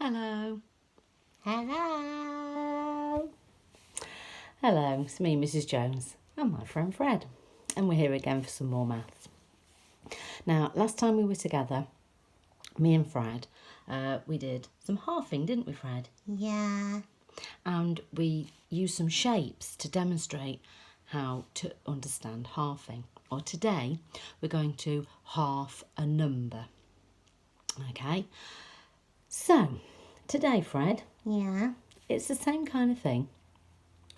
Hello. Hello. Hello, it's me, Mrs. Jones, and my friend Fred, and we're here again for some more maths. Now, last time we were together, me and Fred, we did some halving, didn't we, Fred? Yeah. And we used some shapes to demonstrate how to understand halving. Or today, we're going to half a number. Okay? So, today, Fred, Yeah. it's the same kind of thing.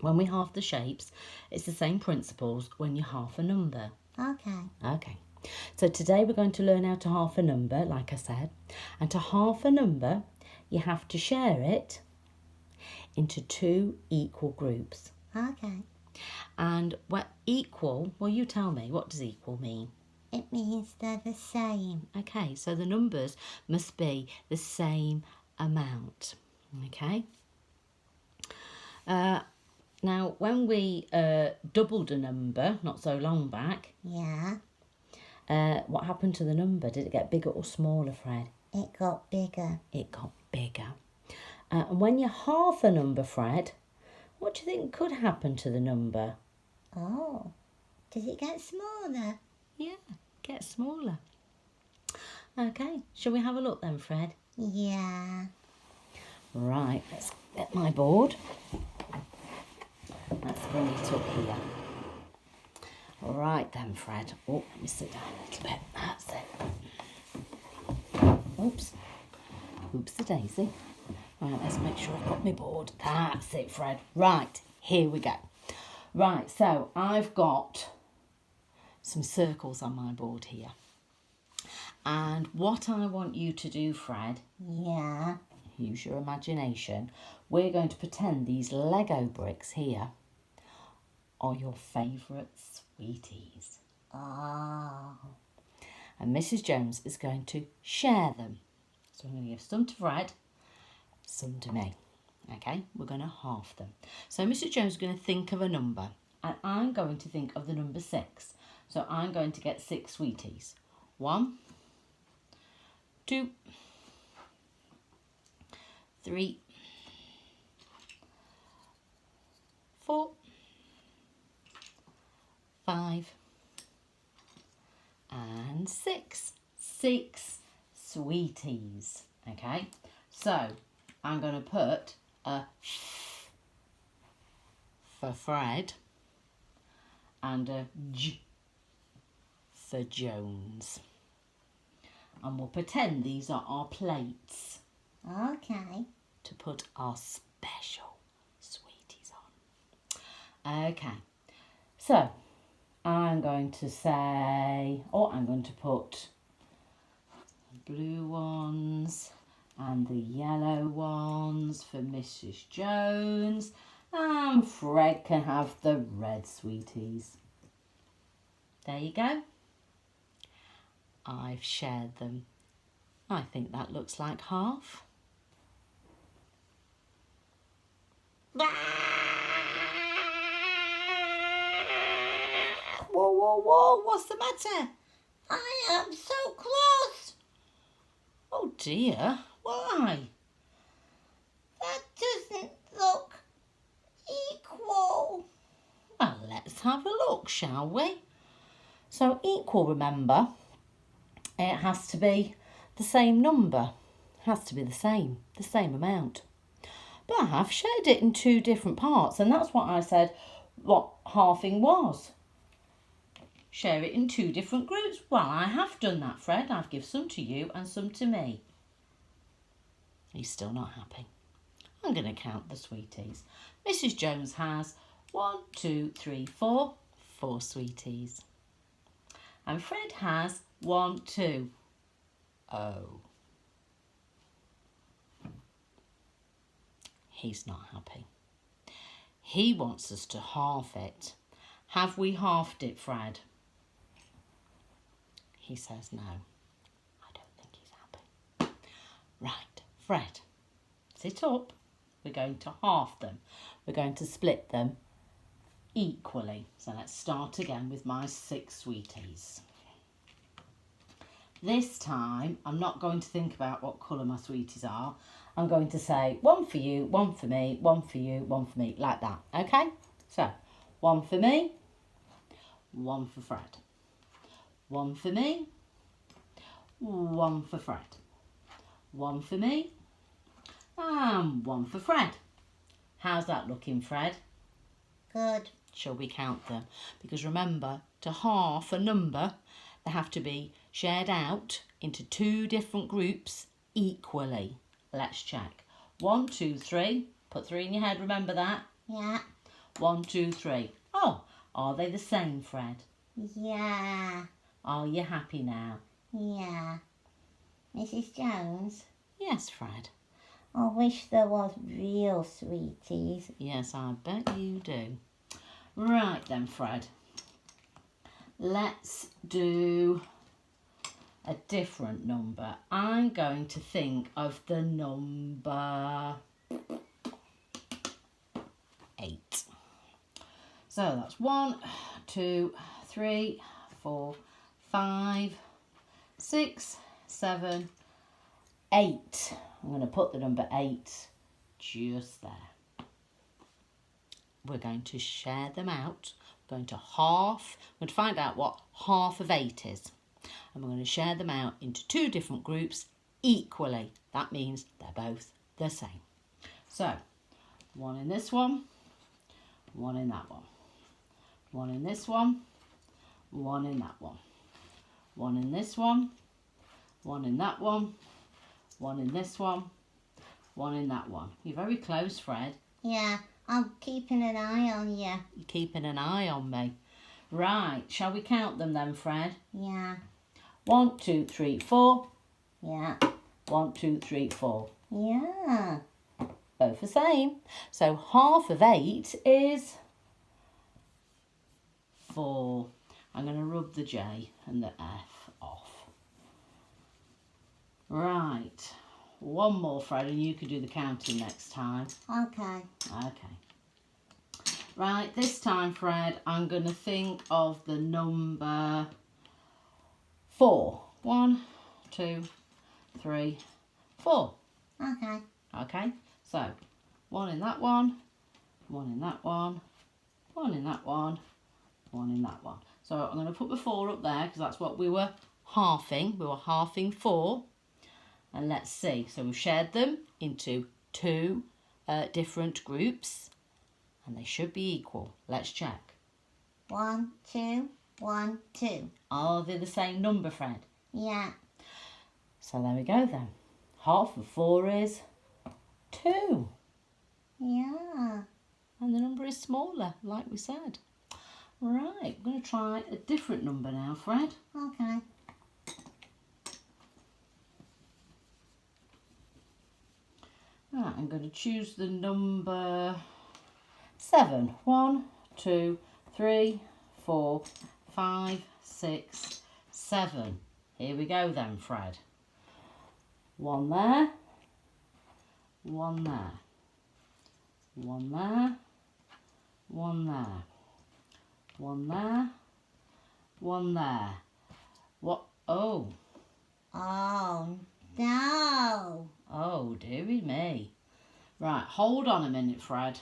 When we halve the shapes, it's the same principles when you half a number. Okay. Okay. So today we're going to learn how to half a number, like I said. And to half a number, you have to share it into two equal groups. Okay. And what equal, well, you tell me, what does equal mean? It means they're the same. Okay, so the numbers must be the same amount. Okay. Now, when we doubled a number not so long back, Yeah. what happened to the number? Did it get bigger or smaller, Fred? It got bigger. It got bigger. And when you half a number, Fred, what do you think could happen to the number? Oh. Does it get smaller? Yeah, get smaller. Okay, shall we have a look then, Fred? Yeah. Right, let's get my board. Let's bring it up here. All right then, Fred. Oh, let me sit down a little bit. That's it. Oops. Oops the daisy. Right, let's make sure I've got my board. That's it, Fred. Right, here we go. Right, so I've got some circles on my board here. And what I want you to do, Fred, Yeah. use your imagination. We're going to pretend these Lego bricks here are your favourite sweeties. Oh. And Mrs. Jones is going to share them. So I'm going to give some to Fred, some to me. Okay, we're going to half them. So Mrs. Jones is going to think of a number, and I'm going to think of the number 6. So I'm going to get 6 sweeties. 1, 2, 3, 4, 5, and 6. 6 sweeties. Okay, so I'm going to put a for Fred and a J for Jones. And we'll pretend these are our plates Okay. to put our special sweeties on. Okay, so I'm going to say, I'm going to put the blue ones and the yellow ones for Mrs. Jones, and Fred can have the red sweeties. There you go. I've shared them. I think that looks like half. Whoa, whoa, whoa. What's the matter? I am so close. Oh dear, why? That doesn't look equal. Well, let's have a look, shall we? So equal, remember, it has to be the same number. It has to be the same amount. But I have shared it in 2 different parts, and that's what I said what halving was. Share it in 2 different groups. Well, I have done that, Fred. I've given some to you and some to me. He's still not happy. I'm going to count the sweeties. Mrs. Jones has 1, 2, 3, 4 sweeties. And Fred has 1, 2. Oh. He's not happy. He wants us to halve it. Have we halved it, Fred? He says no. I don't think he's happy. Right, Fred, sit up. We're going to halve them. We're going to split them equally. So let's start again with my 6 sweeties. This time, I'm not going to think about what colour my sweeties are. I'm going to say one for you, one for me, one for you, one for me, like that. Okay? So, one for me, one for Fred. One for me, one for Fred. One for me, and one for Fred. How's that looking, Fred? Good. Shall we count them? Because remember, to half a number, they have to be shared out into 2 different groups equally. Let's check. 1, 2, 3. Put 3 in your head, remember that? Yeah. 1, 2, 3. Oh, are they the same, Fred? Yeah. Are you happy now? Yeah. Mrs. Jones, Yes, Fred. I wish there was real sweeties. Yes, I bet you do. Right then, Fred. Let's do a different number. I'm going to think of the number 8. So that's 1, 2, 3, 4, 5, 6, 7, 8. I'm going to put the number 8 just there. We're going to share them out. We're going to half. We're going to find out what half of 8 is. And we're going to share them out into 2 different groups equally. That means they're both the same. So, 1 in this one, 1 in that one. 1 in this one, 1 in that one. 1 in this one, 1 in that one, 1 in this one, 1 in that one. You're very close, Fred. Yeah, I'm keeping an eye on you. You're keeping an eye on me. Right, shall we count them then, Fred? Yeah. 1, 2, 3, 4. Yeah. 1, 2, 3, 4. Yeah. Both the same. So half of 8 is 4. I'm going to rub the J and the F off. Right. One more, Fred, and you can do the counting next time. Okay. Okay. Right, this time, Fred, I'm going to think of the number 4. 1, 2, 3, 4. Okay. Okay, so 1 in that one, 1 in that one, 1 in that one, 1 in that one. So I'm going to put the 4 up there because that's what we were halving. We were halving 4. And let's see. So we've shared them into 2 different groups. And they should be equal. Let's check. 1, 2, 1, 2. Are they the same number, Fred? Yeah. So there we go then. Half of 4 is 2. Yeah. And the number is smaller, like we said. Right, we're going to try a different number now, Fred. Okay. Right, I'm going to choose the number 7. 1, 2, 3, 4, 5, 6, 7. Here we go then, Fred. 1 there. 1 there. 1 there. 1 there. 1 there. 1 there. What? Oh. Oh, no. Oh, dearie me. Right, hold on a minute, Fred.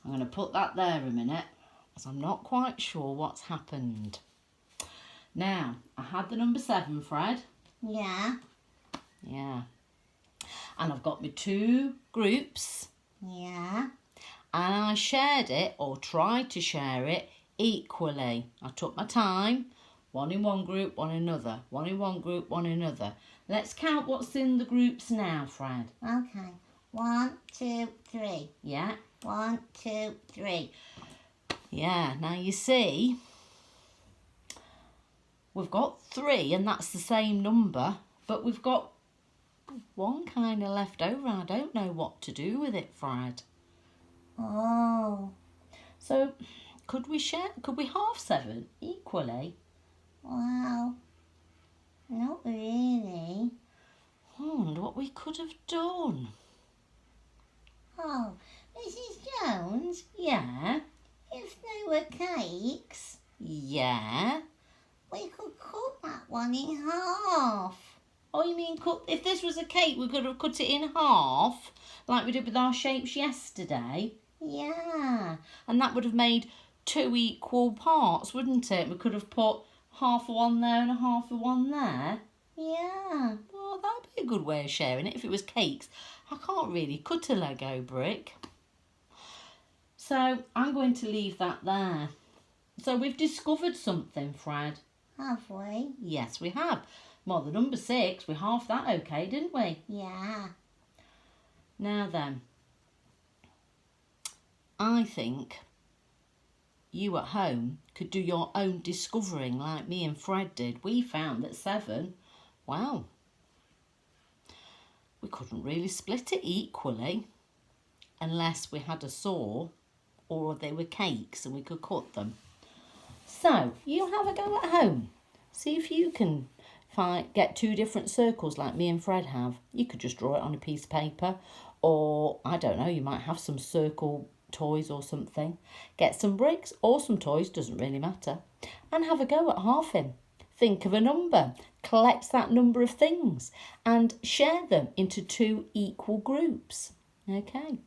I'm going to put that there a minute, as I'm not quite sure what's happened. Now, I had the number 7, Fred. Yeah. Yeah. And I've got my 2 groups. Yeah. And I shared it, or tried to share it, equally. I took my time. 1 in one group, 1 in another. 1 in one group, 1 in another. Let's count what's in the groups now, Fred. Okay. 1, 2, 3. Yeah? 1, 2, 3. Yeah, now you see, we've got 3 and that's the same number, but we've got 1 kind of left over. I don't know what to do with it, Fred. Oh. So, could we halve 7 equally? Well, not really. I wonder what we could have done. Oh, Mrs. Jones, Yeah, if they were cakes, yeah. We could cut that one in half. Oh, you mean cut? If this was a cake, we could have cut it in half, like we did with our shapes yesterday. Yeah, and that would have made 2 equal parts, wouldn't it? We could have put half of one there and a half of one there. Yeah, well, that'd be a good way of sharing it if it was cakes. I can't really cut a Lego brick. So I'm going to leave that there. So we've discovered something, Fred. Have we? Yes, we have. Well, the number 6, we halved that okay, didn't we? Yeah. Now then, I think you at home could do your own discovering like me and Fred did. We found that 7, wow, we couldn't really split it equally unless we had a saw or they were cakes and we could cut them. So you have a go at home. See if you can get 2 different circles like me and Fred have. You could just draw it on a piece of paper, or I don't know, you might have some circle toys or something. Get some bricks or some toys, doesn't really matter, and have a go at halving. Think of a number, collect that number of things and share them into 2 equal groups. Okay.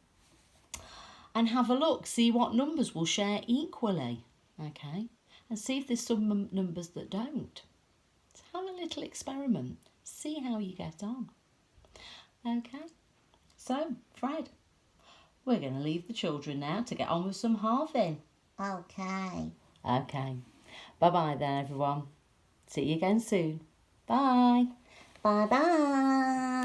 And have a look, see what numbers will share equally. Okay. And see if there's some numbers that don't. So have a little experiment. See how you get on. Okay. So, Fred, we're going to leave the children now to get on with some halving. Okay. Okay. Bye-bye then, everyone. See you again soon. Bye. Bye-bye.